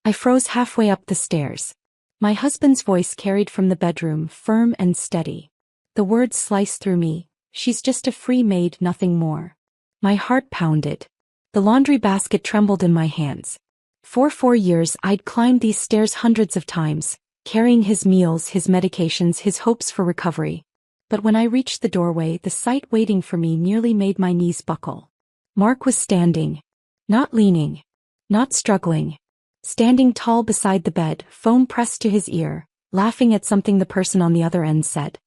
I froze halfway up the stairs. My husband's voice carried from the bedroom, firm and steady. The words sliced through me. She's just a free maid, nothing more. My heart pounded. The laundry basket trembled in my hands. For 4 years I'd climbed these stairs hundreds of times, carrying his meals, his medications, his hopes for recovery. But when I reached the doorway, the sight waiting for me nearly made my knees buckle. Mark was standing. Not leaning. Not struggling. Standing tall beside the bed, phone pressed to his ear, laughing at something the person on the other end said.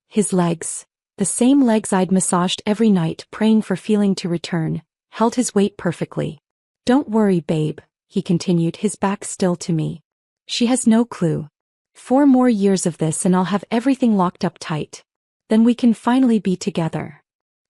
His legs, the same legs I'd massaged every night, praying for feeling to return, held his weight perfectly. "Don't worry, babe," he continued, his back still to me. "She has no clue. 4 more years of this and I'll have everything locked up tight. Then we can finally be together."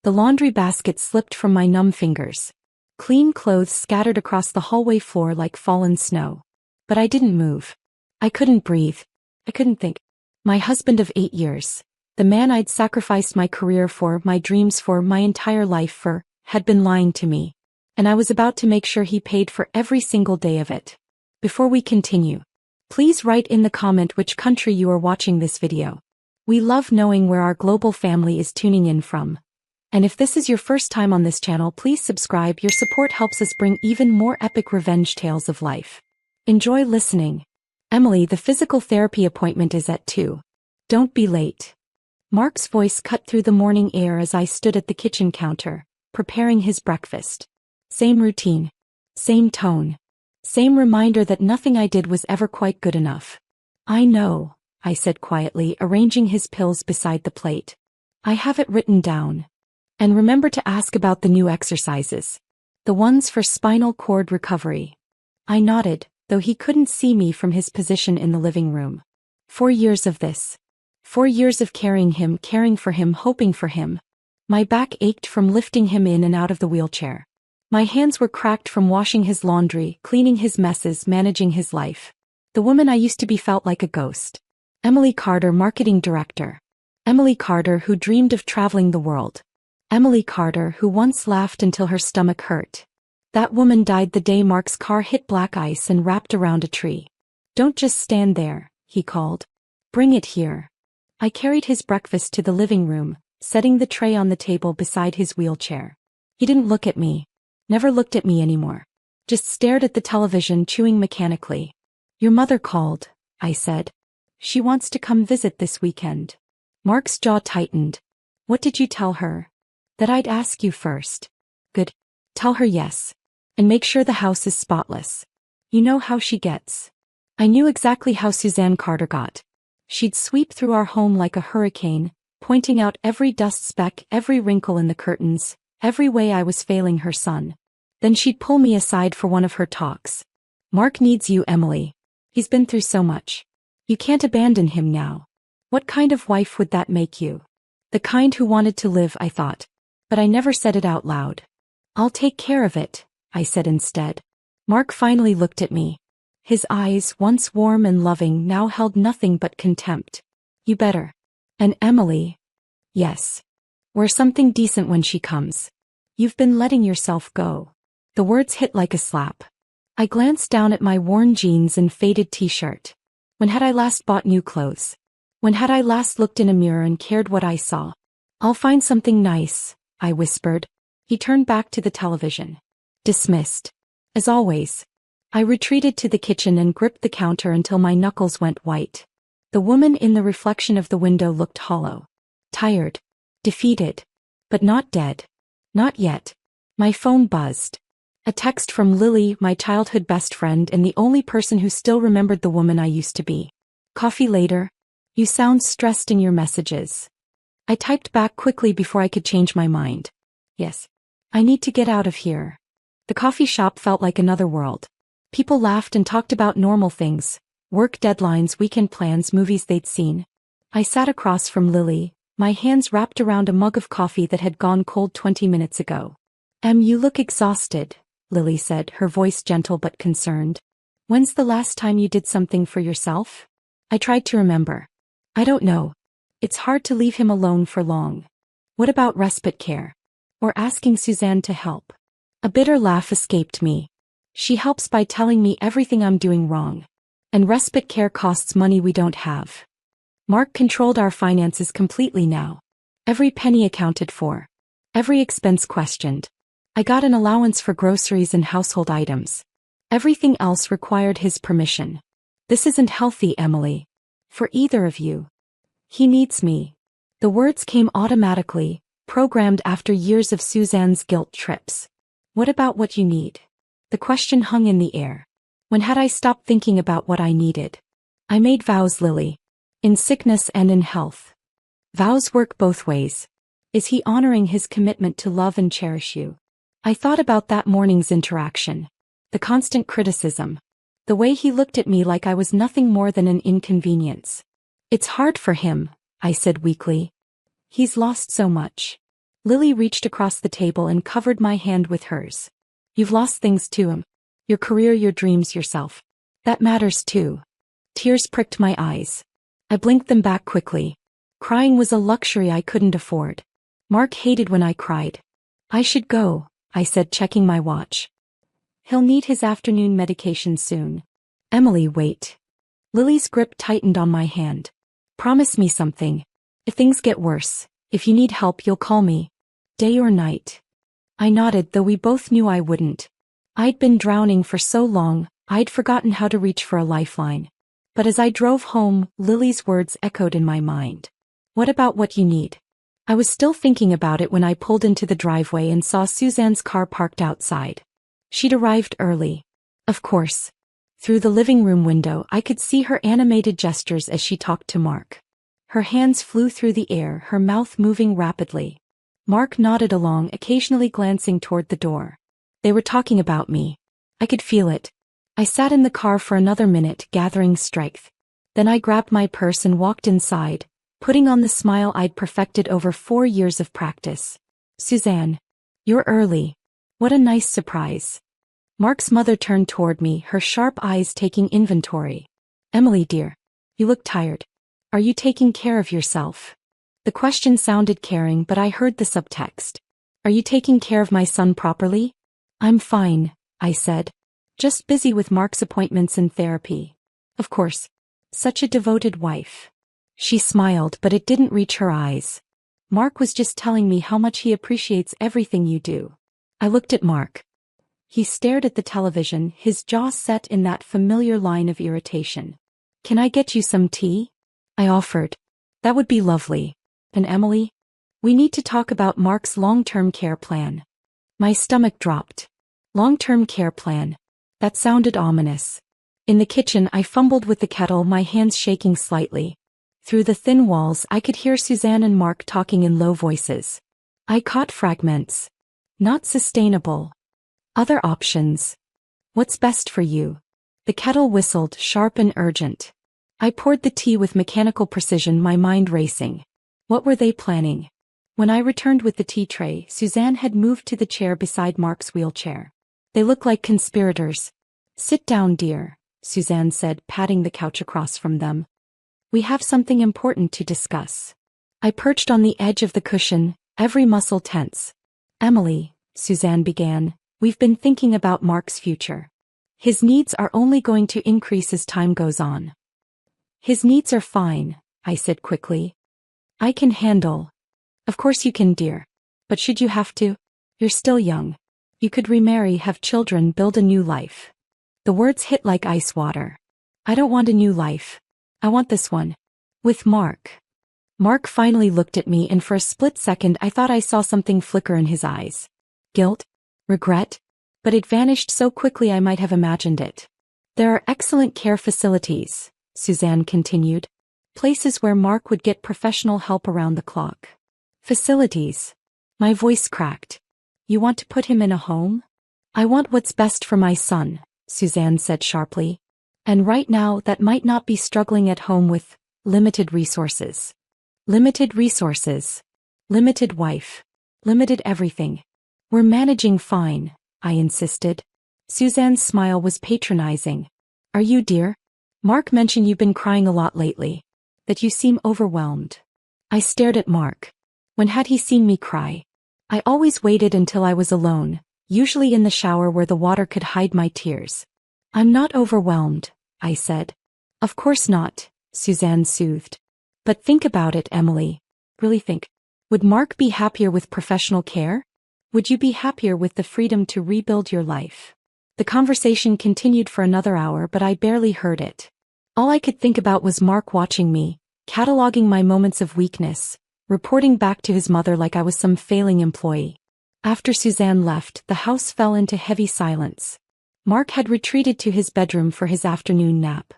The laundry basket slipped from my numb fingers. Clean clothes scattered across the hallway floor like fallen snow. But I didn't move. I couldn't breathe. I couldn't think. My husband of 8 years, the man I'd sacrificed my career for, my dreams for, my entire life for, had been lying to me. And I was about to make sure he paid for every single day of it. Before we continue, please write in the comment which country you are watching this video. We love knowing where our global family is tuning in from. And if this is your first time on this channel, please subscribe. Your support helps us bring even more epic revenge tales of life. Enjoy listening. "Emily, the physical therapy appointment is at 2. Don't be late." Mark's voice cut through the morning air as I stood at the kitchen counter, preparing his breakfast. Same routine. Same tone. Same reminder that nothing I did was ever quite good enough. "I know," I said quietly, arranging his pills beside the plate. "I have it written down. And remember to ask about the new exercises. The ones for spinal cord recovery." I nodded, though he couldn't see me from his position in the living room. 4 years of this. 4 years of carrying him, caring for him, hoping for him. My back ached from lifting him in and out of the wheelchair. My hands were cracked from washing his laundry, cleaning his messes, managing his life. The woman I used to be felt like a ghost. Emily Carter, marketing director. Emily Carter, who dreamed of traveling the world. Emily Carter, who once laughed until her stomach hurt. That woman died the day Mark's car hit black ice and wrapped around a tree. "Don't just stand there," he called. "Bring it here." I carried his breakfast to the living room, setting the tray on the table beside his wheelchair. He didn't look at me. Never looked at me anymore. Just stared at the television, chewing mechanically. "Your mother called," I said. "She wants to come visit this weekend." Mark's jaw tightened. "What did you tell her?" "That I'd ask you first." "Good. Tell her yes. And make sure the house is spotless. You know how she gets." I knew exactly how Suzanne Carter got. She'd sweep through our home like a hurricane, pointing out every dust speck, every wrinkle in the curtains, every way I was failing her son. Then she'd pull me aside for one of her talks. "Mark needs you, Emily. He's been through so much. You can't abandon him now." What kind of wife would that make you? The kind who wanted to live, I thought. But I never said it out loud. "I'll take care of it," I said instead. Mark finally looked at me. His eyes, once warm and loving, now held nothing but contempt. "You better." "And Emily?" "Yes. Wear something decent when she comes. You've been letting yourself go." The words hit like a slap. I glanced down at my worn jeans and faded t-shirt. When had I last bought new clothes? When had I last looked in a mirror and cared what I saw? "I'll find something nice," I whispered. He turned back to the television. Dismissed. As always. I retreated to the kitchen and gripped the counter until my knuckles went white. The woman in the reflection of the window looked hollow. Tired. Defeated. But not dead. Not yet. My phone buzzed. A text from Lily, my childhood best friend and the only person who still remembered the woman I used to be. "Coffee later? You sound stressed in your messages." I typed back quickly before I could change my mind. "Yes. I need to get out of here." The coffee shop felt like another world. People laughed and talked about normal things. Work deadlines, weekend plans, movies they'd seen. I sat across from Lily, my hands wrapped around a mug of coffee that had gone cold 20 minutes ago. You look exhausted," Lily said, her voice gentle but concerned. "When's the last time you did something for yourself?" I tried to remember. "I don't know. It's hard to leave him alone for long." "What about respite care? Or asking Suzanne to help?" A bitter laugh escaped me. She helps by telling me everything I'm doing wrong. And respite care costs money we don't have. Mark controlled our finances completely now. Every penny accounted for. Every expense questioned. I got an allowance for groceries and household items. Everything else required his permission. This isn't healthy, Emily. For either of you. He needs me. The words came automatically, programmed after years of Suzanne's guilt trips. What about what you need? The question hung in the air. When had I stopped thinking about what I needed? I made vows, Lily. In sickness and in health. Vows work both ways. Is he honoring his commitment to love and cherish you? I thought about that morning's interaction. The constant criticism. The way he looked at me like I was nothing more than an inconvenience. It's hard for him, I said weakly. He's lost so much. Lily reached across the table and covered my hand with hers. You've lost things too. Your career, your dreams, yourself. That matters too. Tears pricked my eyes. I blinked them back quickly. Crying was a luxury I couldn't afford. Mark hated when I cried. I should go, I said, checking my watch. He'll need his afternoon medication soon. Emily, wait. Lily's grip tightened on my hand. Promise me something. If things get worse, if you need help, you'll call me. Day or night. I nodded, though we both knew I wouldn't. I'd been drowning for so long, I'd forgotten how to reach for a lifeline. But as I drove home, Lily's words echoed in my mind. What about what you need? I was still thinking about it when I pulled into the driveway and saw Suzanne's car parked outside. She'd arrived early. Of course. Through the living room window, I could see her animated gestures as she talked to Mark. Her hands flew through the air, her mouth moving rapidly. Mark nodded along, occasionally glancing toward the door. They were talking about me. I could feel it. I sat in the car for another minute, gathering strength. Then I grabbed my purse and walked inside, putting on the smile I'd perfected over 4 years of practice. Suzanne. You're early. What a nice surprise. Mark's mother turned toward me, her sharp eyes taking inventory. Emily, dear. You look tired. Are you taking care of yourself? The question sounded caring, but I heard the subtext. Are you taking care of my son properly? I'm fine, I said. Just busy with Mark's appointments and therapy. Of course. Such a devoted wife. She smiled, but it didn't reach her eyes. Mark was just telling me how much he appreciates everything you do. I looked at Mark. He stared at the television, his jaw set in that familiar line of irritation. Can I get you some tea? I offered. That would be lovely. And Emily? We need to talk about Mark's long-term care plan. My stomach dropped. Long-term care plan. That sounded ominous. In the kitchen, I fumbled with the kettle, my hands shaking slightly. Through the thin walls, I could hear Suzanne and Mark talking in low voices. I caught fragments. Not sustainable. Other options. What's best for you? The kettle whistled, sharp and urgent. I poured the tea with mechanical precision, my mind racing. What were they planning? When I returned with the tea tray, Suzanne had moved to the chair beside Mark's wheelchair. They look like conspirators. Sit down, dear, Suzanne said, patting the couch across from them. We have something important to discuss. I perched on the edge of the cushion, every muscle tense. Emily, Suzanne began, we've been thinking about Mark's future. His needs are only going to increase as time goes on. His needs are fine, I said quickly. I can handle. Of course you can, dear. But should you have to? You're still young. You could remarry, have children, build a new life. The words hit like ice water. I don't want a new life. I want this one. With Mark. Mark finally looked at me, and for a split second I thought I saw something flicker in his eyes. Guilt? Regret? But it vanished so quickly I might have imagined it. There are excellent care facilities, Suzanne continued. Places where Mark would get professional help around the clock. Facilities. My voice cracked. You want to put him in a home? I want what's best for my son, Suzanne said sharply. And right now that might not be struggling at home with limited resources. Limited resources. Limited wife. Limited everything. We're managing fine, I insisted. Suzanne's smile was patronizing. Are you, dear? Mark mentioned you've been crying a lot lately. That you seem overwhelmed. I stared at Mark. When had he seen me cry? I always waited until I was alone, usually in the shower where the water could hide my tears. "I'm not overwhelmed," I said. "Of course not," Suzanne soothed. "But think about it, Emily. Really think. Would Mark be happier with professional care? Would you be happier with the freedom to rebuild your life?" The conversation continued for another hour, but I barely heard it. All I could think about was Mark watching me, cataloging my moments of weakness, reporting back to his mother like I was some failing employee. After Suzanne left, the house fell into heavy silence. Mark had retreated to his bedroom for his afternoon nap.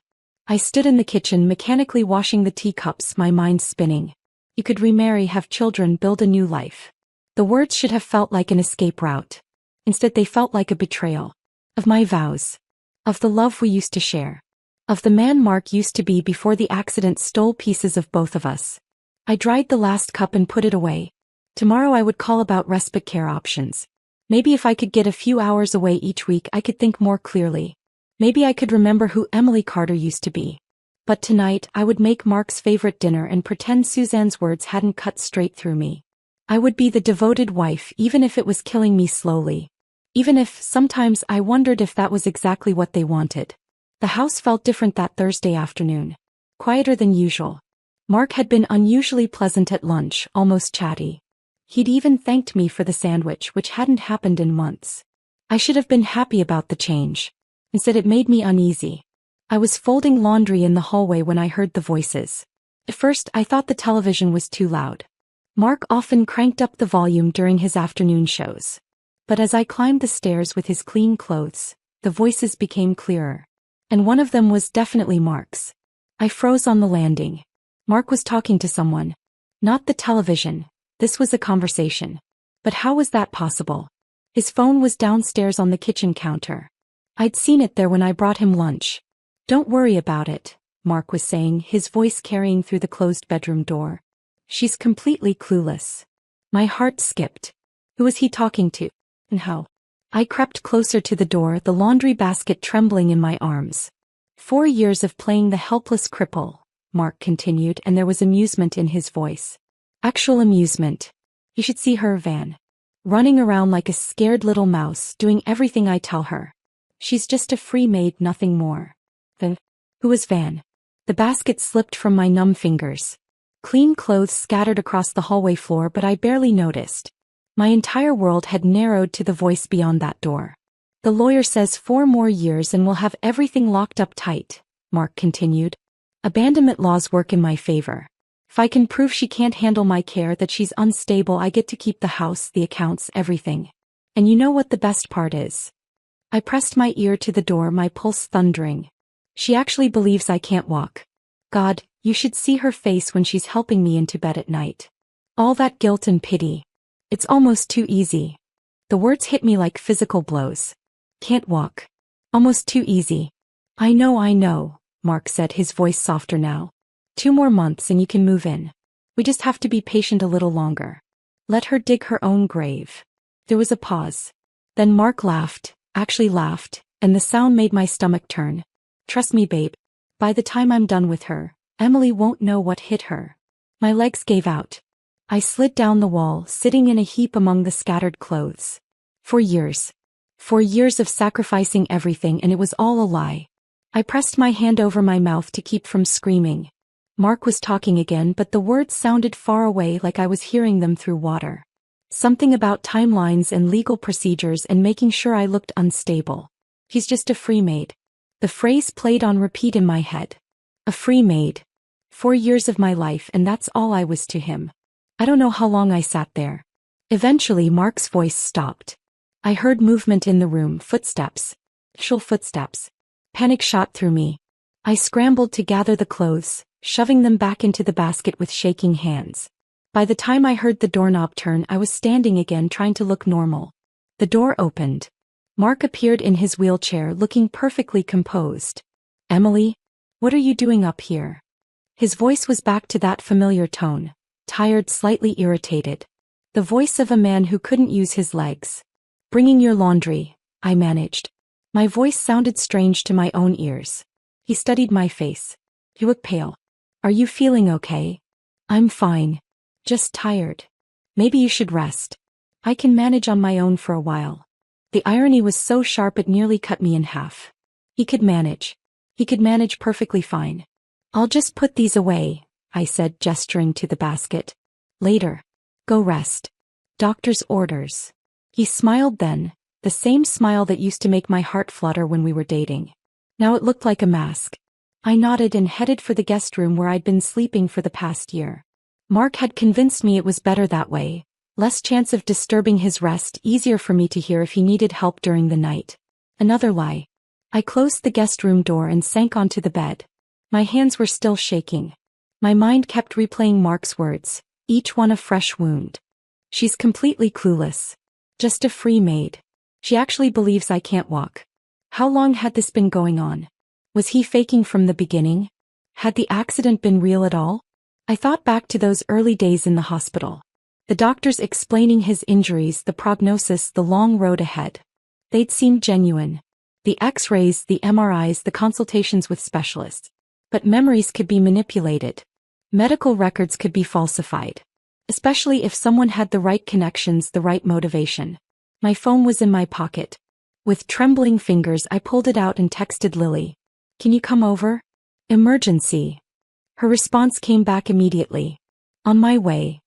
I stood in the kitchen mechanically washing the teacups, my mind spinning. You could remarry, have children, build a new life. The words should have felt like an escape route. Instead they felt like a betrayal. Of my vows. Of the love we used to share. Of the man Mark used to be before the accident stole pieces of both of us. I dried the last cup and put it away. Tomorrow I would call about respite care options. Maybe if I could get a few hours away each week I could think more clearly. Maybe I could remember who Emily Carter used to be. But tonight I would make Mark's favorite dinner and pretend Suzanne's words hadn't cut straight through me. I would be the devoted wife even if it was killing me slowly. Even if, sometimes, I wondered if that was exactly what they wanted. The house felt different that Thursday afternoon. Quieter than usual. Mark had been unusually pleasant at lunch, almost chatty. He'd even thanked me for the sandwich, which hadn't happened in months. I should have been happy about the change. Instead it made me uneasy. I was folding laundry in the hallway when I heard the voices. At first I thought the television was too loud. Mark often cranked up the volume during his afternoon shows. But as I climbed the stairs with his clean clothes, the voices became clearer. And one of them was definitely Mark's. I froze on the landing. Mark was talking to someone. Not the television. This was a conversation. But how was that possible? His phone was downstairs on the kitchen counter. I'd seen it there when I brought him lunch. "Don't worry about it," Mark was saying, his voice carrying through the closed bedroom door. "She's completely clueless." My heart skipped. Who was he talking to? And how? I crept closer to the door, the laundry basket trembling in my arms. 4 years of playing the helpless cripple, Mark continued, and there was amusement in his voice. Actual amusement. You should see her, Van. Running around like a scared little mouse, doing everything I tell her. She's just a free maid, nothing more. Van? Who was Van? The basket slipped from my numb fingers. Clean clothes scattered across the hallway floor, but I barely noticed. My entire world had narrowed to the voice beyond that door. "The lawyer says 4 more years and we'll have everything locked up tight," Mark continued. "Abandonment laws work in my favor. If I can prove she can't handle my care, that she's unstable, I get to keep the house, the accounts, everything. And you know what the best part is?" I pressed my ear to the door, my pulse thundering. "She actually believes I can't walk. God, you should see her face when she's helping me into bed at night. All that guilt and pity. It's almost too easy." The words hit me like physical blows. "Can't walk. Almost too easy." I know, Mark said, his voice softer now. 2 more months and you can move in. We just have to be patient a little longer. Let her dig her own grave." There was a pause. Then Mark laughed, actually laughed, and the sound made my stomach turn. "Trust me, babe. By the time I'm done with her, Emily won't know what hit her." My legs gave out. I slid down the wall, sitting in a heap among the scattered clothes. 4 years. 4 years of sacrificing everything, and it was all a lie. I pressed my hand over my mouth to keep from screaming. Mark was talking again, but the words sounded far away, like I was hearing them through water. Something about timelines and legal procedures and making sure I looked unstable. "He's just a free maid." The phrase played on repeat in my head. A free maid. 4 years of my life, and that's all I was to him. I don't know how long I sat there. Eventually Mark's voice stopped. I heard movement in the room, footsteps. Footsteps. Panic shot through me. I scrambled to gather the clothes, shoving them back into the basket with shaking hands. By the time I heard the doorknob turn, I was standing again, trying to look normal. The door opened. Mark appeared in his wheelchair, looking perfectly composed. "Emily, what are you doing up here?" His voice was back to that familiar tone, tired, slightly irritated. The voice of a man who couldn't use his legs. "Bringing your laundry," I managed. My voice sounded strange to my own ears. He studied my face. "You look pale. Are you feeling okay?" "I'm fine. Just tired." "Maybe you should rest. I can manage on my own for a while." The irony was so sharp it nearly cut me in half. He could manage. He could manage perfectly fine. I'll just put these away, I said, gesturing to the basket. Later. Go rest. Doctor's orders. He smiled then, the same smile that used to make my heart flutter when we were dating. Now it looked like a mask. I nodded and headed for the guest room where I'd been sleeping for the past year. Mark had convinced me it was better that way. Less chance of disturbing his rest, easier for me to hear if he needed help during the night. Another lie. I closed the guest room door and sank onto the bed. My hands were still shaking. My mind kept replaying Mark's words, each one a fresh wound. She's completely clueless. Just a free maid. She actually believes I can't walk. How long had this been going on? Was he faking from the beginning? Had the accident been real at all? I thought back to those early days in the hospital. The doctors explaining his injuries, the prognosis, the long road ahead. They'd seemed genuine. The X-rays, the MRIs, the consultations with specialists. But memories could be manipulated. Medical records could be falsified. Especially if someone had the right connections, the right motivation. My phone was in my pocket. With trembling fingers I pulled it out and texted Lily. Can you come over? Emergency. Her response came back immediately. On my way.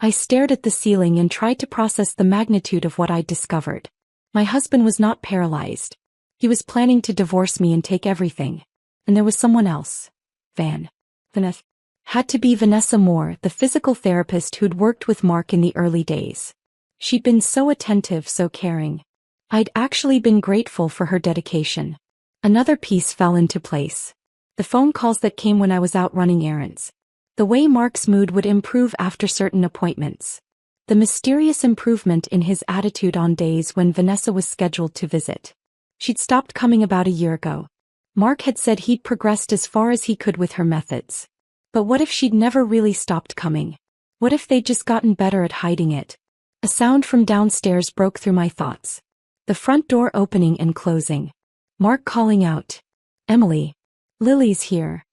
I stared at the ceiling and tried to process the magnitude of what I'd discovered. My husband was not paralyzed. He was planning to divorce me and take everything. And there was someone else. Vanessa. Had to be Vanessa Moore, the physical therapist who'd worked with Mark in the early days. She'd been so attentive, so caring. I'd actually been grateful for her dedication. Another piece fell into place. The phone calls that came when I was out running errands. The way Mark's mood would improve after certain appointments. The mysterious improvement in his attitude on days when Vanessa was scheduled to visit. She'd stopped coming about a year ago. Mark had said he'd progressed as far as he could with her methods. But what if she'd never really stopped coming? What if they'd just gotten better at hiding it? A sound from downstairs broke through my thoughts. The front door opening and closing. Mark calling out. Emily. Lily's here.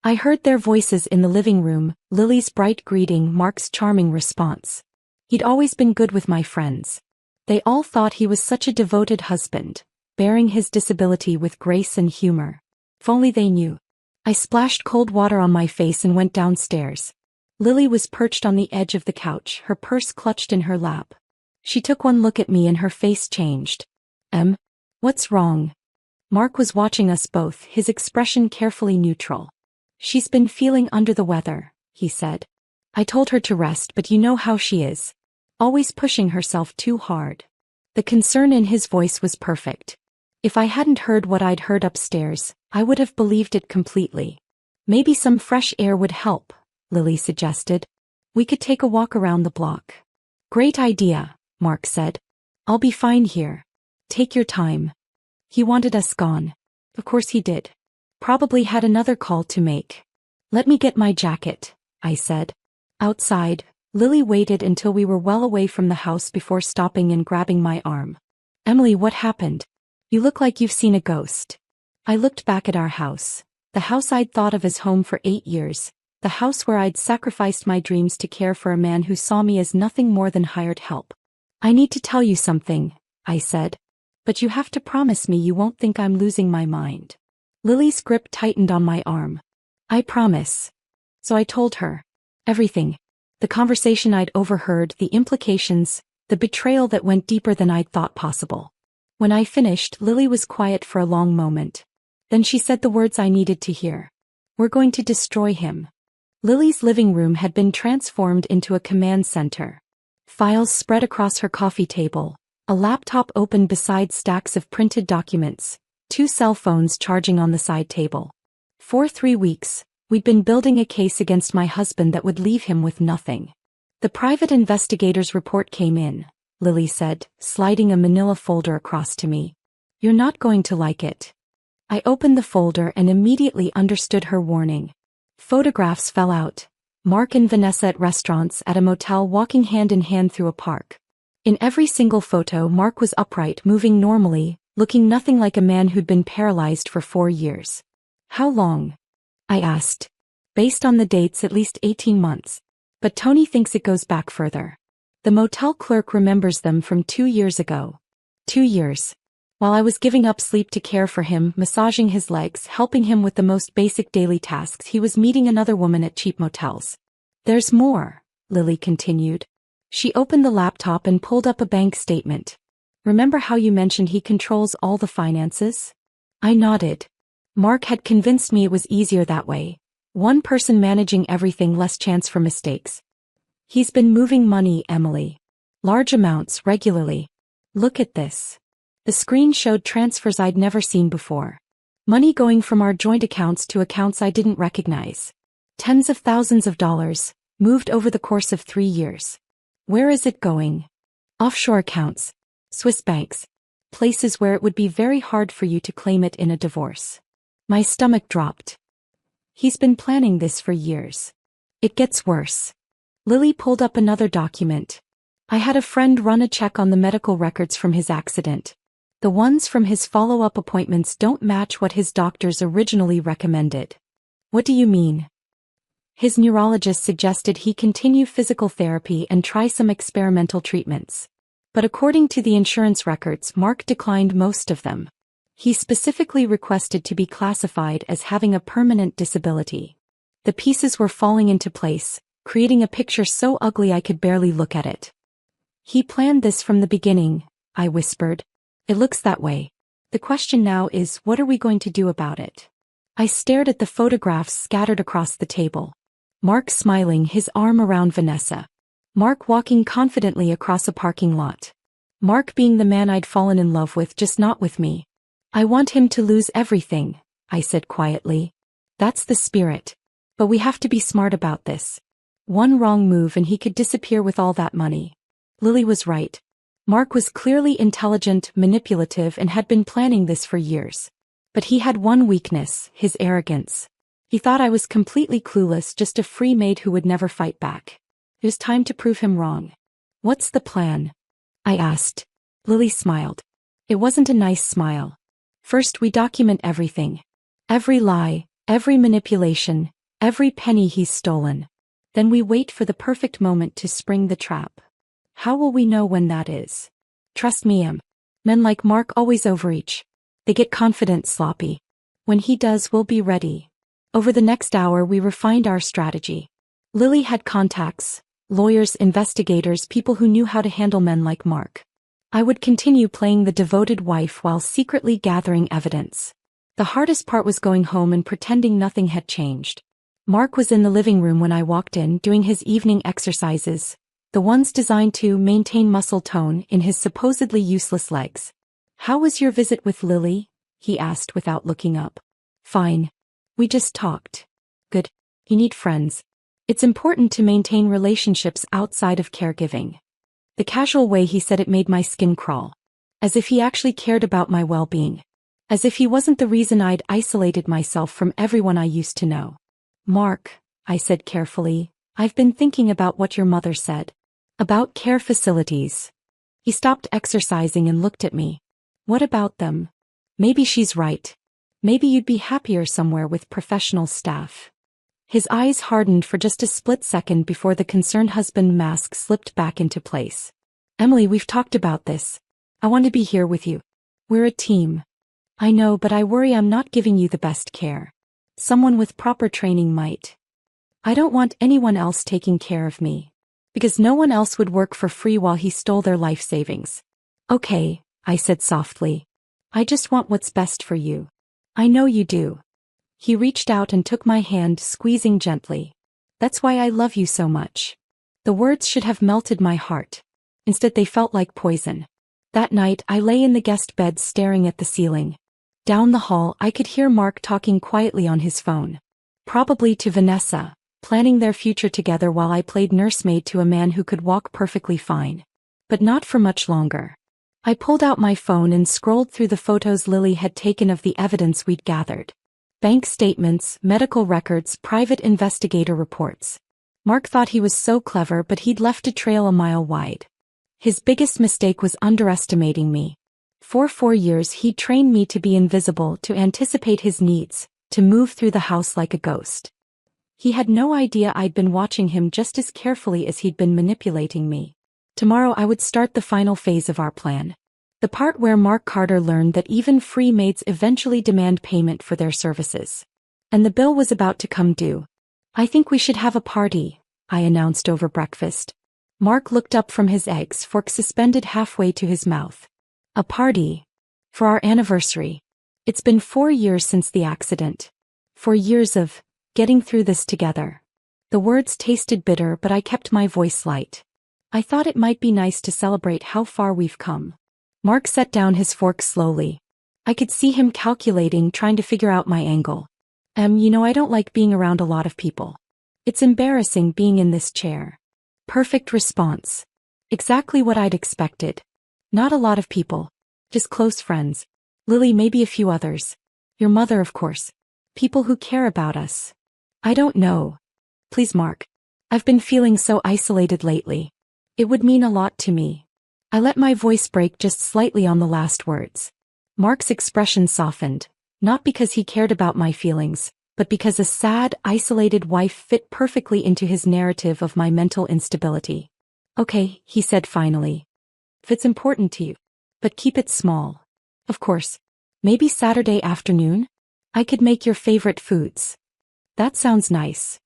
I heard their voices in the living room, Lily's bright greeting, Mark's charming response. He'd always been good with my friends. They all thought he was such a devoted husband, bearing his disability with grace and humor. If only they knew. I splashed cold water on my face and went downstairs. Lily was perched on the edge of the couch, her purse clutched in her lap. She took one look at me and her face changed. What's wrong? Mark was watching us both, his expression carefully neutral. She's been feeling under the weather, he said. I told her to rest, but you know how she is. Always pushing herself too hard. The concern in his voice was perfect. If I hadn't heard what I'd heard upstairs, I would have believed it completely. Maybe some fresh air would help, Lily suggested. We could take a walk around the block. Great idea, Mark said. I'll be fine here. Take your time. He wanted us gone. Of course he did. Probably had another call to make. Let me get my jacket, I said. Outside, Lily waited until we were well away from the house before stopping and grabbing my arm. Emily, what happened? You look like you've seen a ghost. I looked back at our house. The house I'd thought of as home for 8 years. The house where I'd sacrificed my dreams to care for a man who saw me as nothing more than hired help. I need to tell you something, I said. But you have to promise me you won't think I'm losing my mind. Lily's grip tightened on my arm. I promise. So I told her. Everything. The conversation I'd overheard, the implications, the betrayal that went deeper than I'd thought possible. When I finished, Lily was quiet for a long moment. Then she said the words I needed to hear. We're going to destroy him. Lily's living room had been transformed into a command center. Files spread across her coffee table, a laptop open beside stacks of printed documents, 2 cell phones charging on the side table. For 3 weeks, we'd been building a case against my husband that would leave him with nothing. The private investigator's report came in, Lily said, sliding a manila folder across to me. You're not going to like it. I opened the folder and immediately understood her warning. Photographs fell out. Mark and Vanessa at restaurants, at a motel, walking hand in hand through a park. In every single photo, Mark was upright, moving normally, looking nothing like a man who'd been paralyzed for 4 years. How long? I asked. Based on the dates, at least 18 months. But Tony thinks it goes back further. The motel clerk remembers them from 2 years ago. 2 years. While I was giving up sleep to care for him, massaging his legs, helping him with the most basic daily tasks, he was meeting another woman at cheap motels. There's more, Lily continued. She opened the laptop and pulled up a bank statement. Remember how you mentioned he controls all the finances? I nodded. Mark had convinced me it was easier that way. One person managing everything, less chance for mistakes. He's been moving money, Emily. Large amounts, regularly. Look at this. The screen showed transfers I'd never seen before. Money going from our joint accounts to accounts I didn't recognize. Tens of thousands of dollars, moved over the course of 3 years. Where is it going? Offshore accounts. Swiss banks. Places where it would be very hard for you to claim it in a divorce. My stomach dropped. He's been planning this for years. It gets worse. Lily pulled up another document. I had a friend run a check on the medical records from his accident. The ones from his follow-up appointments don't match what his doctors originally recommended. What do you mean? His neurologist suggested he continue physical therapy and try some experimental treatments. But according to the insurance records, Mark declined most of them. He specifically requested to be classified as having a permanent disability. The pieces were falling into place, creating a picture so ugly I could barely look at it. He planned this from the beginning, I whispered. It looks that way. The question now is, what are we going to do about it? I stared at the photographs scattered across the table. Mark smiling, his arm around Vanessa. Mark walking confidently across a parking lot. Mark being the man I'd fallen in love with, just not with me. I want him to lose everything, I said quietly. That's the spirit. But we have to be smart about this. One wrong move and he could disappear with all that money. Lily was right. Mark was clearly intelligent, manipulative, and had been planning this for years. But he had one weakness, his arrogance. He thought I was completely clueless, just a free maid who would never fight back. It was time to prove him wrong. What's the plan? I asked. Lily smiled. It wasn't a nice smile. First, we document everything. Every lie, every manipulation, every penny he's stolen. Then we wait for the perfect moment to spring the trap. How will we know when that is? Trust me, men like Mark always overreach. They get confident, sloppy. When he does, we'll be ready. Over the next hour, we refined our strategy. Lily had contacts, lawyers, investigators, people who knew how to handle men like Mark. I would continue playing the devoted wife while secretly gathering evidence. The hardest part was going home and pretending nothing had changed. Mark was in the living room when I walked in, doing his evening exercises, the ones designed to maintain muscle tone in his supposedly useless legs. How was your visit with Lily? He asked without looking up. Fine. We just talked. Good. You need friends. It's important to maintain relationships outside of caregiving. The casual way he said it made my skin crawl. As if he actually cared about my well-being. As if he wasn't the reason I'd isolated myself from everyone I used to know. Mark, I said carefully, I've been thinking about what your mother said. About care facilities. He stopped exercising and looked at me. What about them? Maybe she's right. Maybe you'd be happier somewhere with professional staff. His eyes hardened for just a split second before the concerned husband mask slipped back into place. Emily, we've talked about this. I want to be here with you. We're a team. I know, but I worry I'm not giving you the best care. Someone with proper training might. I don't want anyone else taking care of me. Because no one else would work for free while he stole their life savings. Okay, I said softly. I just want what's best for you. I know you do. He reached out and took my hand, squeezing gently. That's why I love you so much. The words should have melted my heart. Instead, they felt like poison. That night, I lay in the guest bed staring at the ceiling. Down the hall, I could hear Mark talking quietly on his phone. Probably to Vanessa, planning their future together while I played nursemaid to a man who could walk perfectly fine. But not for much longer. I pulled out my phone and scrolled through the photos Lily had taken of the evidence we'd gathered. Bank statements, medical records, private investigator reports. Mark thought he was so clever, but he'd left a trail a mile wide. His biggest mistake was underestimating me. For 4 years he'd trained me to be invisible, to anticipate his needs, to move through the house like a ghost. He had no idea I'd been watching him just as carefully as he'd been manipulating me. Tomorrow I would start the final phase of our plan. The part where Mark Carter learned that even free maids eventually demand payment for their services. And the bill was about to come due. "I think we should have a party," I announced over breakfast. Mark looked up from his eggs, fork suspended halfway to his mouth. "A party? For our anniversary. It's been 4 years since the accident. 4 years of getting through this together." The words tasted bitter, but I kept my voice light. "I thought it might be nice to celebrate how far we've come." Mark set down his fork slowly. I could see him calculating, trying to figure out my angle. I don't like being around a lot of people. It's embarrassing being in this chair." Perfect response. Exactly what I'd expected. Not a lot of people. Just close friends. Lily, maybe a few others. Your mother, of course. People who care about us. "I don't know. Please, Mark. I've been feeling so isolated lately. It would mean a lot to me." I let my voice break just slightly on the last words. Mark's expression softened, not because he cared about my feelings, but because a sad, isolated wife fit perfectly into his narrative of my mental instability. "Okay," he said finally. "If it's important to you. But keep it small. Of course. Maybe Saturday afternoon? I could make your favorite foods." "That sounds nice."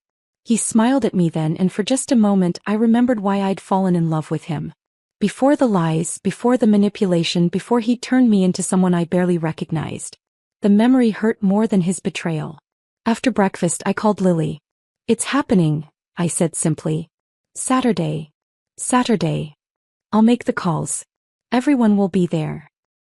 He smiled at me then, and for just a moment I remembered why I'd fallen in love with him. Before the lies, before the manipulation, before he turned me into someone I barely recognized. The memory hurt more than his betrayal. After breakfast I called Lily. "It's happening," I said simply. Saturday. I'll make the calls. Everyone will be there."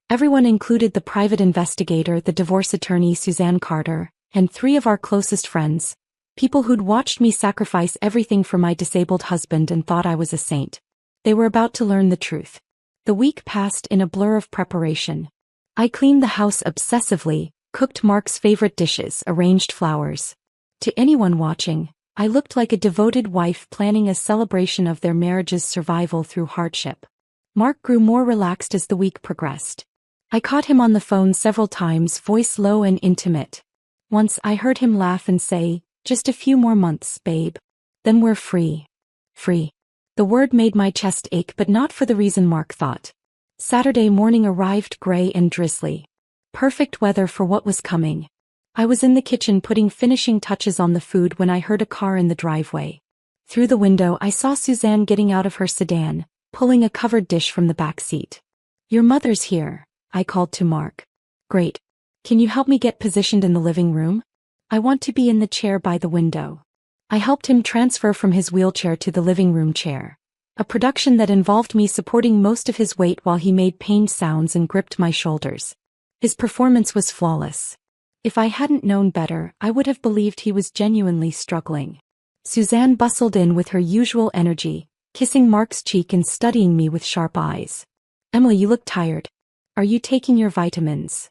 Everyone included the private investigator, the divorce attorney Suzanne Carter, and 3 of our closest friends, people who'd watched me sacrifice everything for my disabled husband and thought I was a saint. They were about to learn the truth. The week passed in a blur of preparation. I cleaned the house obsessively, cooked Mark's favorite dishes, arranged flowers. To anyone watching, I looked like a devoted wife planning a celebration of their marriage's survival through hardship. Mark grew more relaxed as the week progressed. I caught him on the phone several times, voice low and intimate. Once I heard him laugh and say, "Just a few more months, babe. Then we're free." Free. The word made my chest ache, but not for the reason Mark thought. Saturday morning arrived, gray and drizzly. Perfect weather for what was coming. I was in the kitchen putting finishing touches on the food when I heard a car in the driveway. Through the window I saw Suzanne getting out of her sedan, pulling a covered dish from the back seat. "Your mother's here," I called to Mark. "Great. Can you help me get positioned in the living room? I want to be in the chair by the window." I helped him transfer from his wheelchair to the living room chair, a production that involved me supporting most of his weight while he made pained sounds and gripped my shoulders. His performance was flawless. If I hadn't known better, I would have believed he was genuinely struggling. Suzanne bustled in with her usual energy, kissing Mark's cheek and studying me with sharp eyes. "Emily, you look tired. Are you taking your vitamins?"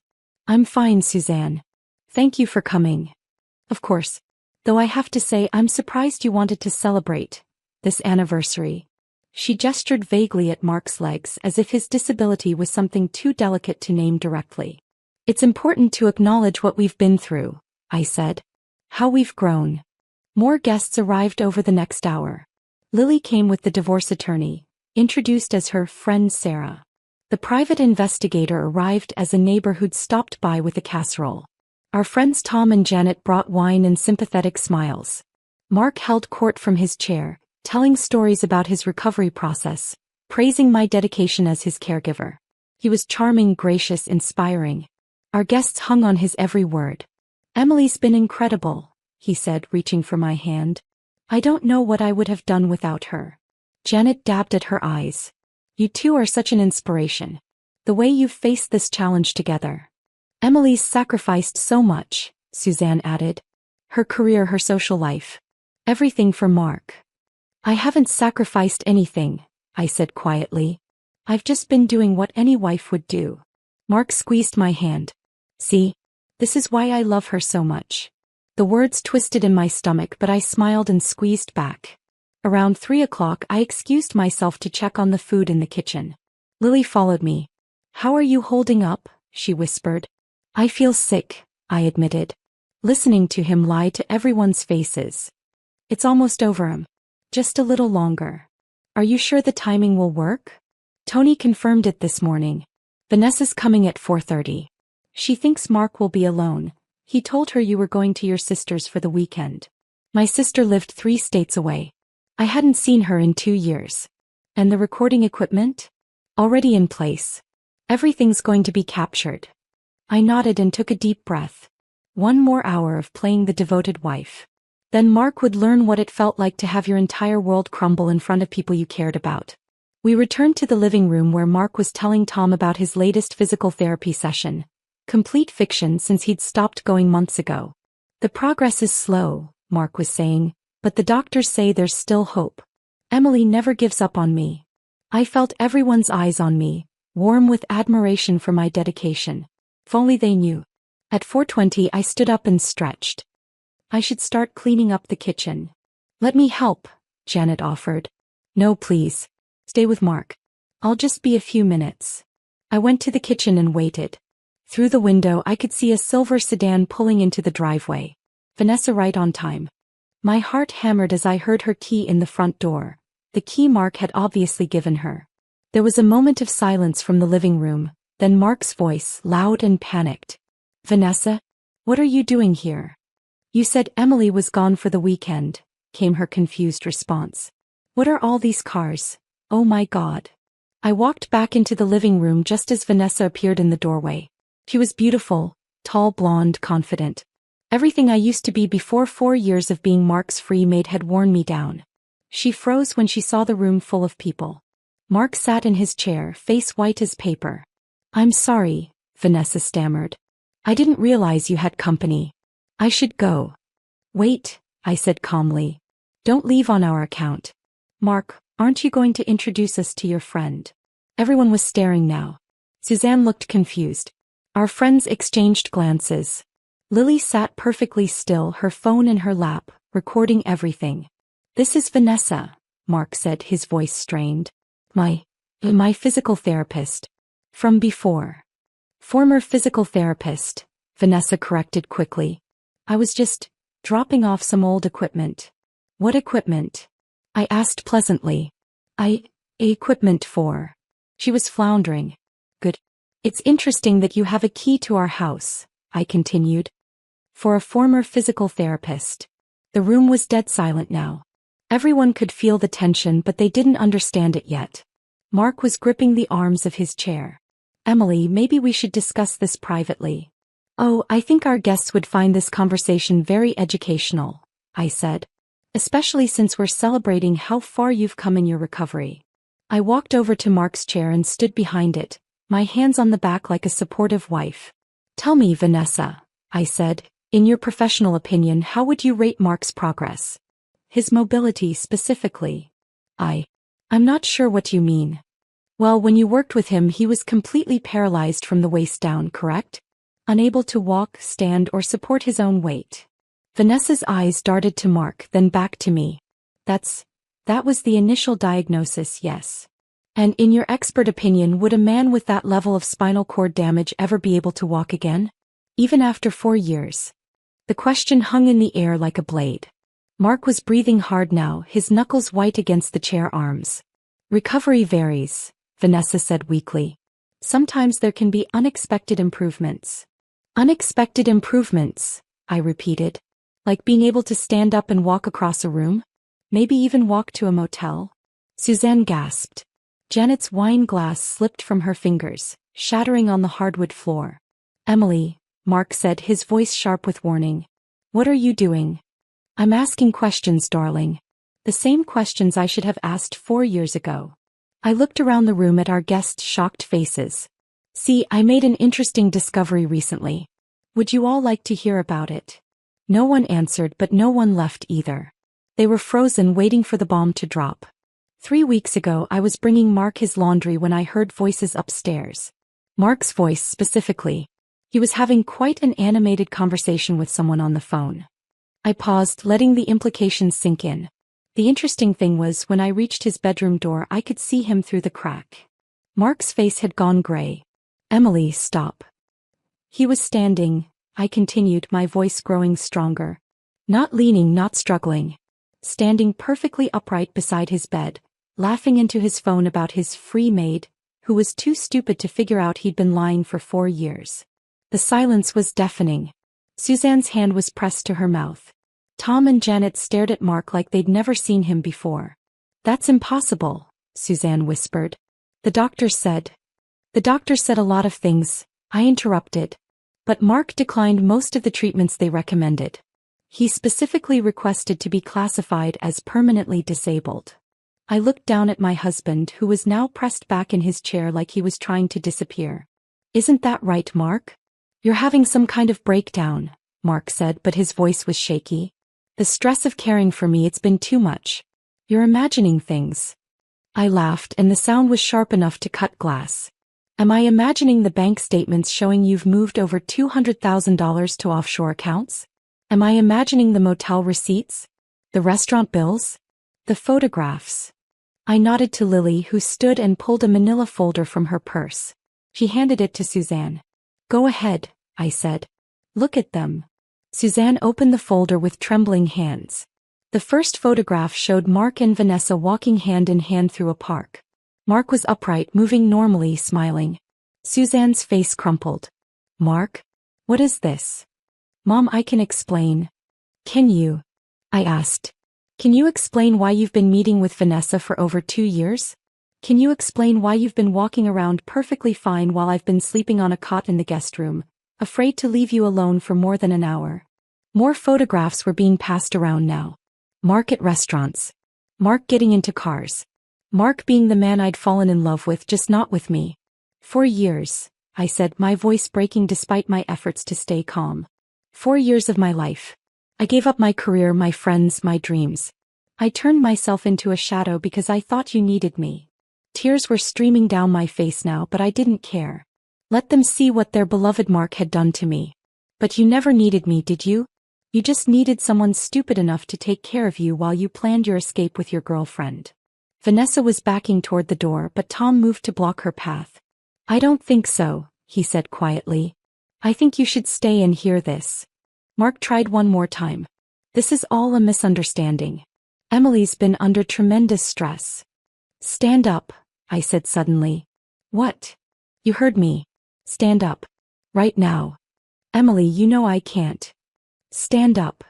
"I'm fine, Suzanne. Thank you for coming." "Of course. Though I have to say I'm surprised you wanted to celebrate this anniversary." She gestured vaguely at Mark's legs as if his disability was something too delicate to name directly. "It's important to acknowledge what we've been through," I said. "How we've grown." More guests arrived over the next hour. Lily came with the divorce attorney, introduced as her friend Sarah. The private investigator arrived as a neighbor who'd stopped by with a casserole. Our friends Tom and Janet brought wine and sympathetic smiles. Mark held court from his chair, telling stories about his recovery process, praising my dedication as his caregiver. He was charming, gracious, inspiring. Our guests hung on his every word. "Emily's been incredible," he said, reaching for my hand. "I don't know what I would have done without her." Janet dabbed at her eyes. "You two are such an inspiration. The way you've faced this challenge together." "Emily's sacrificed so much," Suzanne added. "Her career, her social life. Everything for Mark." "I haven't sacrificed anything," I said quietly. "I've just been doing what any wife would do." Mark squeezed my hand. "See? This is why I love her so much." The words twisted in my stomach, but I smiled and squeezed back. Around 3 o'clock I excused myself to check on the food in the kitchen. Lily followed me. "How are you holding up?" she whispered. "I feel sick," I admitted. Listening to him lie to everyone's faces. "It's almost over. Just a little longer. Are you sure the timing will work?" Tony confirmed it this morning. Vanessa's coming at 4:30. She thinks Mark will be alone. He told her you were going to your sister's for the weekend. My sister lived 3 states away. I hadn't seen her in 2 years. And the recording equipment? Already in place. Everything's going to be captured. I nodded and took a deep breath. 1 more hour of playing the devoted wife. Then Mark would learn what it felt like to have your entire world crumble in front of people you cared about. We returned to the living room where Mark was telling Tom about his latest physical therapy session. Complete fiction since he'd stopped going months ago. The progress is slow, Mark was saying, but the doctors say there's still hope. Emily never gives up on me. I felt everyone's eyes on me, warm with admiration for my dedication. If only they knew. At 4:20 I stood up and stretched. I should start cleaning up the kitchen. Let me help, Janet offered. No, please. Stay with Mark. I'll just be a few minutes. I went to the kitchen and waited. Through the window I could see a silver sedan pulling into the driveway. Vanessa right on time. My heart hammered as I heard her key in the front door, the key Mark had obviously given her. There was a moment of silence from the living room, then Mark's voice, loud and panicked. Vanessa? What are you doing here? You said Emily was gone for the weekend, came her confused response. What are all these cars? Oh my God. I walked back into the living room just as Vanessa appeared in the doorway. She was beautiful, tall, blonde, confident. Everything I used to be before 4 years of being Mark's free maid had worn me down. She froze when she saw the room full of people. Mark sat in his chair, face white as paper. I'm sorry, Vanessa stammered. I didn't realize you had company. I should go. Wait, I said calmly. Don't leave on our account. Mark, aren't you going to introduce us to your friend? Everyone was staring now. Suzanne looked confused. Our friends exchanged glances. Lily sat perfectly still, her phone in her lap, recording everything. This is Vanessa, Mark said, his voice strained. My physical therapist. From before. Former physical therapist, Vanessa corrected quickly. I was just dropping off some old equipment. What equipment? I asked pleasantly. Equipment for. She was floundering. Good. It's interesting that you have a key to our house, I continued. For a former physical therapist. The room was dead silent now. Everyone could feel the tension, but they didn't understand it yet. Mark was gripping the arms of his chair. Emily, maybe we should discuss this privately. Oh, I think our guests would find this conversation very educational, I said. Especially since we're celebrating how far you've come in your recovery. I walked over to Mark's chair and stood behind it, my hands on the back like a supportive wife. Tell me, Vanessa, I said, in your professional opinion, how would you rate Mark's progress? His mobility specifically. I'm not sure what you mean. Well, when you worked with him, he was completely paralyzed from the waist down, correct? Unable to walk, stand, or support his own weight. Vanessa's eyes darted to Mark, then back to me. That was the initial diagnosis, yes. And in your expert opinion, would a man with that level of spinal cord damage ever be able to walk again? Even after 4 years? The question hung in the air like a blade. Mark was breathing hard now, his knuckles white against the chair arms. Recovery varies, Vanessa said weakly. Sometimes there can be unexpected improvements. Unexpected improvements, I repeated. Like being able to stand up and walk across a room? Maybe even walk to a motel? Suzanne gasped. Janet's wine glass slipped from her fingers, shattering on the hardwood floor. Emily, Mark said, his voice sharp with warning. What are you doing? I'm asking questions, darling. The same questions I should have asked 4 years ago. I looked around the room at our guests' shocked faces. See, I made an interesting discovery recently. Would you all like to hear about it? No one answered, but no one left either. They were frozen, waiting for the bomb to drop. 3 weeks ago I was bringing Mark his laundry when I heard voices upstairs. Mark's voice specifically. He was having quite an animated conversation with someone on the phone. I paused, letting the implications sink in. The interesting thing was, when I reached his bedroom door, I could see him through the crack. Mark's face had gone gray. Emily, stop. He was standing, I continued, my voice growing stronger. Not leaning, not struggling. Standing perfectly upright beside his bed, laughing into his phone about his free maid, who was too stupid to figure out he'd been lying for 4 years. The silence was deafening. Suzanne's hand was pressed to her mouth. Tom and Janet stared at Mark like they'd never seen him before. "That's impossible," Suzanne whispered. The doctor said a lot of things," I interrupted. But Mark declined most of the treatments they recommended. He specifically requested to be classified as permanently disabled. I looked down at my husband, who was now pressed back in his chair like he was trying to disappear. "Isn't that right, Mark?" "You're having some kind of breakdown," Mark said, but his voice was shaky. "The stress of caring for me, it's been too much. You're imagining things." I laughed, and the sound was sharp enough to cut glass. "Am I imagining the bank statements showing you've moved over $200,000 to offshore accounts? Am I imagining the motel receipts? The restaurant bills? The photographs?" I nodded to Lily, who stood and pulled a manila folder from her purse. She handed it to Suzanne. "Go ahead," I said. "Look at them." Suzanne opened the folder with trembling hands. The first photograph showed Mark and Vanessa walking hand in hand through a park. Mark was upright, moving normally, smiling. Suzanne's face crumpled. "Mark? What is this?" "Mom, I can explain." "Can you?" I asked. "Can you explain why you've been meeting with Vanessa for over 2 years? Can you explain why you've been walking around perfectly fine while I've been sleeping on a cot in the guest room, afraid to leave you alone for more than an hour?" More photographs were being passed around now. Mark at restaurants. Mark getting into cars. Mark being the man I'd fallen in love with, just not with me. "4 years," I said, my voice breaking despite my efforts to stay calm. 4 years of my life. I gave up my career, my friends, my dreams. I turned myself into a shadow because I thought you needed me. Tears were streaming down my face now, but I didn't care. Let them see what their beloved Mark had done to me. "But you never needed me, did you? You just needed someone stupid enough to take care of you while you planned your escape with your girlfriend." Vanessa was backing toward the door, but Tom moved to block her path. "I don't think so," he said quietly. "I think you should stay and hear this." Mark tried one more time. "This is all a misunderstanding. Emily's been under tremendous stress." "Stand up," I said suddenly. "What?" "You heard me. Stand up. Right now." "Emily, you know I can't." "Stand up,"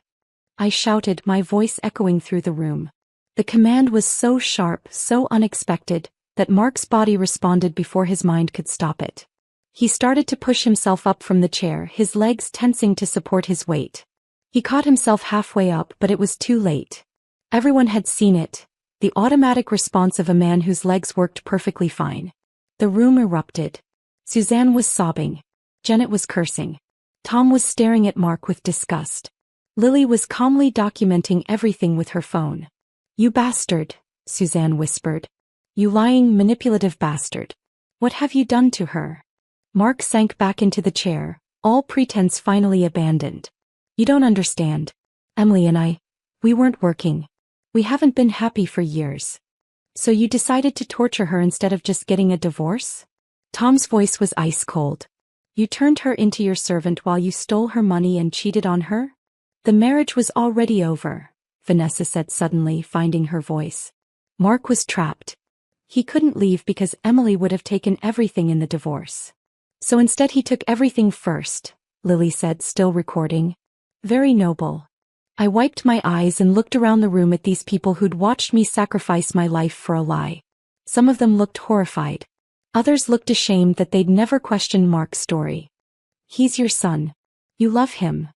I shouted, my voice echoing through the room. The command was so sharp, so unexpected, that Mark's body responded before his mind could stop it. He started to push himself up from the chair, his legs tensing to support his weight. He caught himself halfway up, but it was too late. Everyone had seen it, the automatic response of a man whose legs worked perfectly fine. The room erupted. Suzanne was sobbing. Janet was cursing. Tom was staring at Mark with disgust. Lily was calmly documenting everything with her phone. "You bastard," Suzanne whispered. "You lying, manipulative bastard. What have you done to her?" Mark sank back into the chair, all pretense finally abandoned. "You don't understand. Emily and we weren't working. We haven't been happy for years. So you decided to torture her instead of just getting a divorce?" Tom's voice was ice cold. "You turned her into your servant while you stole her money and cheated on her?" "The marriage was already over," Vanessa said suddenly, finding her voice. Mark was trapped. He couldn't leave because Emily would have taken everything in the divorce. "So instead he took everything first," Lily said, still recording. "Very noble." I wiped my eyes and looked around the room at these people who'd watched me sacrifice my life for a lie. Some of them looked horrified. Others looked ashamed that they'd never questioned Mark's story. "He's your son. You love him."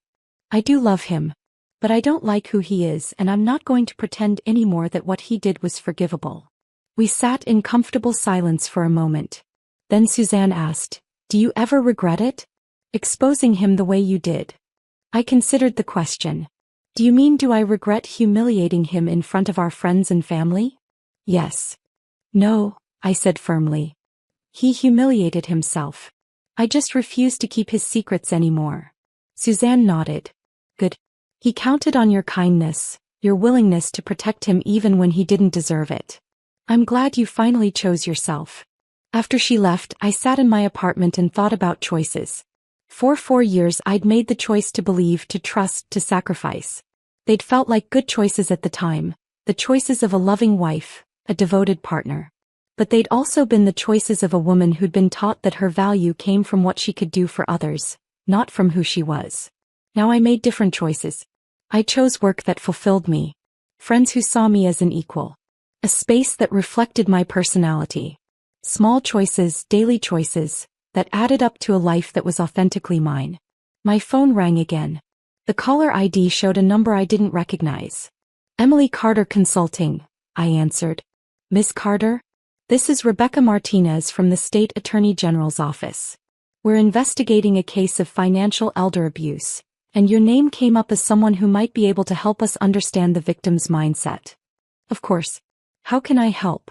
"I do love him. But I don't like who he is, and I'm not going to pretend anymore that what he did was forgivable." We sat in comfortable silence for a moment. Then Suzanne asked, "Do you ever regret it? Exposing him the way you did?" I considered the question. "Do you mean, do I regret humiliating him in front of our friends and family?" "Yes." "No," I said firmly. He humiliated himself. I just refused to keep his secrets anymore." Suzanne nodded. "Good. He counted on your kindness, your willingness to protect him even when he didn't deserve it. I'm glad you finally chose yourself." After she left, I sat in my apartment and thought about choices. For 4 years I'd made the choice to believe, to trust, to sacrifice. They'd felt like good choices at the time, the choices of a loving wife, a devoted partner. But they'd also been the choices of a woman who'd been taught that her value came from what she could do for others, not from who she was. Now I made different choices. I chose work that fulfilled me, friends who saw me as an equal, a space that reflected my personality. Small choices, daily choices, that added up to a life that was authentically mine. My phone rang again. The caller ID showed a number I didn't recognize. Emily Carter Consulting, I answered. Miss Carter? This is Rebecca Martinez from the State Attorney General's office. We're investigating a case of financial elder abuse, and your name came up as someone who might be able to help us understand the victim's mindset. Of course. How can I help?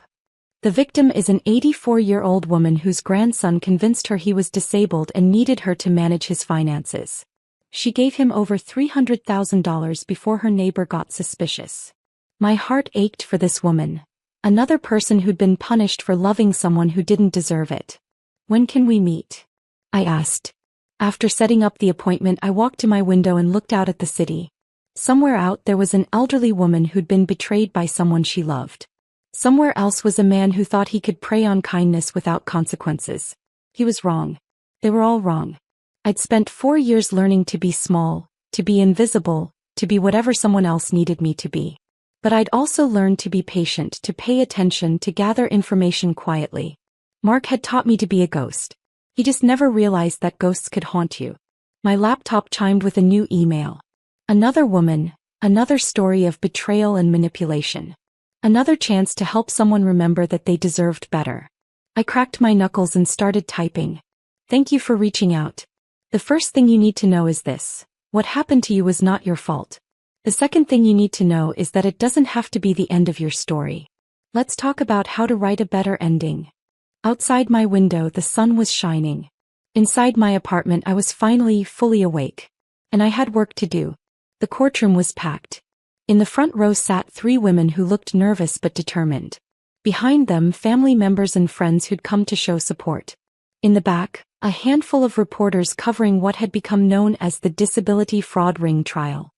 The victim is an 84-year-old woman whose grandson convinced her he was disabled and needed her to manage his finances. She gave him over $300,000 before her neighbor got suspicious. My heart ached for this woman, another person who'd been punished for loving someone who didn't deserve it. When can we meet? I asked. After setting up the appointment, I walked to my window and looked out at the city. Somewhere out there was an elderly woman who'd been betrayed by someone she loved. Somewhere else was a man who thought he could prey on kindness without consequences. He was wrong. They were all wrong. I'd spent 4 years learning to be small, to be invisible, to be whatever someone else needed me to be. But I'd also learned to be patient, to pay attention, to gather information quietly. Mark had taught me to be a ghost. He just never realized that ghosts could haunt you. My laptop chimed with a new email. Another woman, another story of betrayal and manipulation. Another chance to help someone remember that they deserved better. I cracked my knuckles and started typing. Thank you for reaching out. The first thing you need to know is this: what happened to you was not your fault. The second thing you need to know is that it doesn't have to be the end of your story. Let's talk about how to write a better ending. Outside my window, the sun was shining. Inside my apartment, I was finally fully awake. And I had work to do. The courtroom was packed. In the front row sat 3 women who looked nervous but determined. Behind them, family members and friends who'd come to show support. In the back, a handful of reporters covering what had become known as the disability fraud ring trial.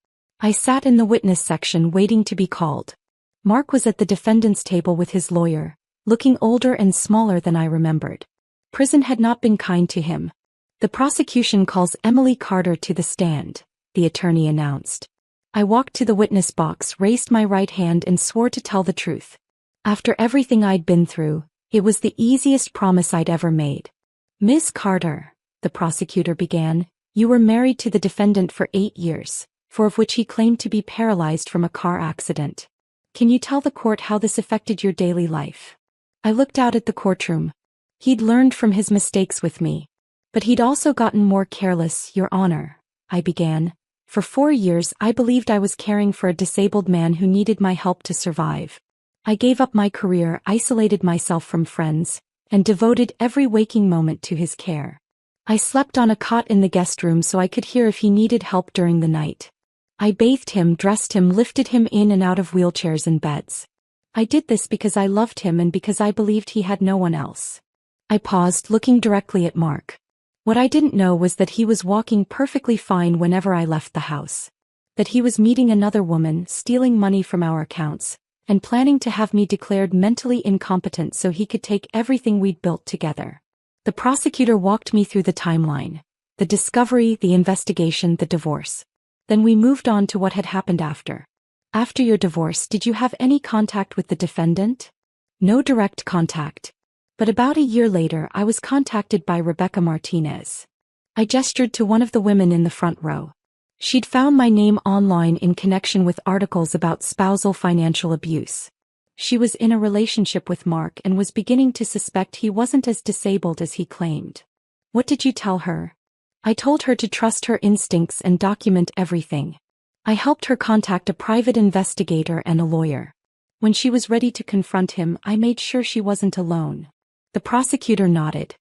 I sat in the witness section waiting to be called. Mark was at the defendant's table with his lawyer, looking older and smaller than I remembered. Prison had not been kind to him. The prosecution calls Emily Carter to the stand, the attorney announced. I walked to the witness box, raised my right hand and swore to tell the truth. After everything I'd been through, it was the easiest promise I'd ever made. Miss Carter, the prosecutor began, you were married to the defendant for 8 years, 4 of which he claimed to be paralyzed from a car accident. Can you tell the court how this affected your daily life? I looked out at the courtroom. He'd learned from his mistakes with me. But he'd also gotten more careless, Your Honor, I began. For 4 years I believed I was caring for a disabled man who needed my help to survive. I gave up my career, isolated myself from friends, and devoted every waking moment to his care. I slept on a cot in the guest room so I could hear if he needed help during the night. I bathed him, dressed him, lifted him in and out of wheelchairs and beds. I did this because I loved him and because I believed he had no one else. I paused, looking directly at Mark. What I didn't know was that he was walking perfectly fine whenever I left the house. That he was meeting another woman, stealing money from our accounts, and planning to have me declared mentally incompetent so he could take everything we'd built together. The prosecutor walked me through the timeline. The discovery, the investigation, the divorce. Then we moved on to what had happened after. After your divorce, did you have any contact with the defendant? No direct contact. But about a year later, I was contacted by Rebecca Martinez. I gestured to one of the women in the front row. She'd found my name online in connection with articles about spousal financial abuse. She was in a relationship with Mark and was beginning to suspect he wasn't as disabled as he claimed. What did you tell her? I told her to trust her instincts and document everything. I helped her contact a private investigator and a lawyer. When she was ready to confront him, I made sure she wasn't alone. The prosecutor nodded.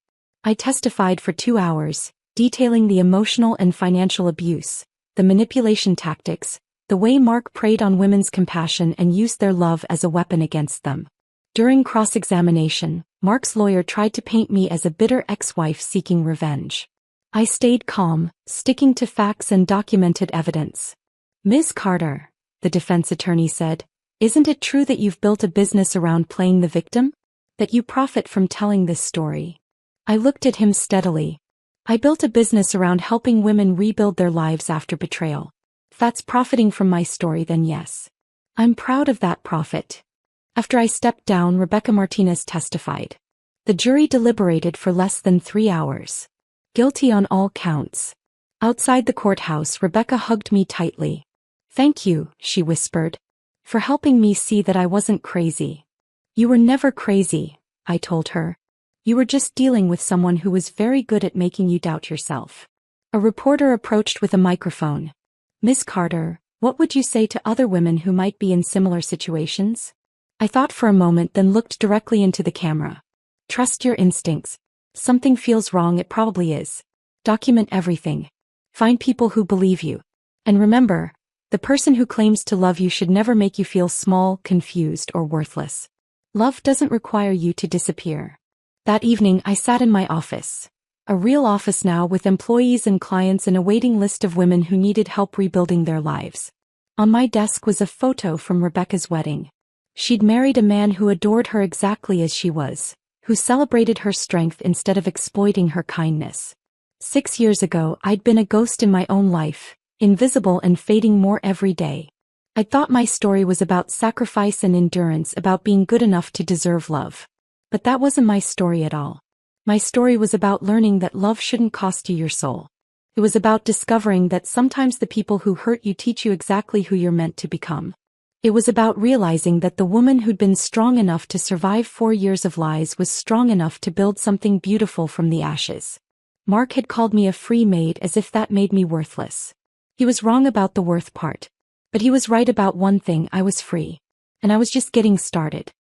I testified for 2 hours, detailing the emotional and financial abuse, the manipulation tactics, the way Mark preyed on women's compassion and used their love as a weapon against them. During cross-examination, Mark's lawyer tried to paint me as a bitter ex-wife seeking revenge. I stayed calm, sticking to facts and documented evidence. Ms. Carter, the defense attorney said, isn't it true that you've built a business around playing the victim? that you profit from telling this story. I looked at him steadily. I built a business around helping women rebuild their lives after betrayal. If that's profiting from my story, then yes. I'm proud of that profit. After I stepped down, Rebecca Martinez testified. The jury deliberated for less than 3 hours. Guilty on all counts. Outside the courthouse, Rebecca hugged me tightly. Thank you, she whispered, for helping me see that I wasn't crazy. You were never crazy, I told her. You were just dealing with someone who was very good at making you doubt yourself. A reporter approached with a microphone. Miss Carter, what would you say to other women who might be in similar situations? I thought for a moment, then looked directly into the camera. Trust your instincts. Something feels wrong, it probably is. Document everything. Find people who believe you. And remember, the person who claims to love you should never make you feel small, confused, or worthless. Love doesn't require you to disappear. That evening, I sat in my office. A real office now, with employees and clients and a waiting list of women who needed help rebuilding their lives. On my desk was a photo from Rebecca's wedding. She'd married a man who adored her exactly as she was, who celebrated her strength instead of exploiting her kindness. 6 years ago, I'd been a ghost in my own life, invisible and fading more every day. I thought my story was about sacrifice and endurance, about being good enough to deserve love. But that wasn't my story at all. My story was about learning that love shouldn't cost you your soul. It was about discovering that sometimes the people who hurt you teach you exactly who you're meant to become. It was about realizing that the woman who'd been strong enough to survive 4 years of lies was strong enough to build something beautiful from the ashes. Mark had called me a free maid as if that made me worthless. He was wrong about the worth part. But he was right about one thing: I was free. And I was just getting started.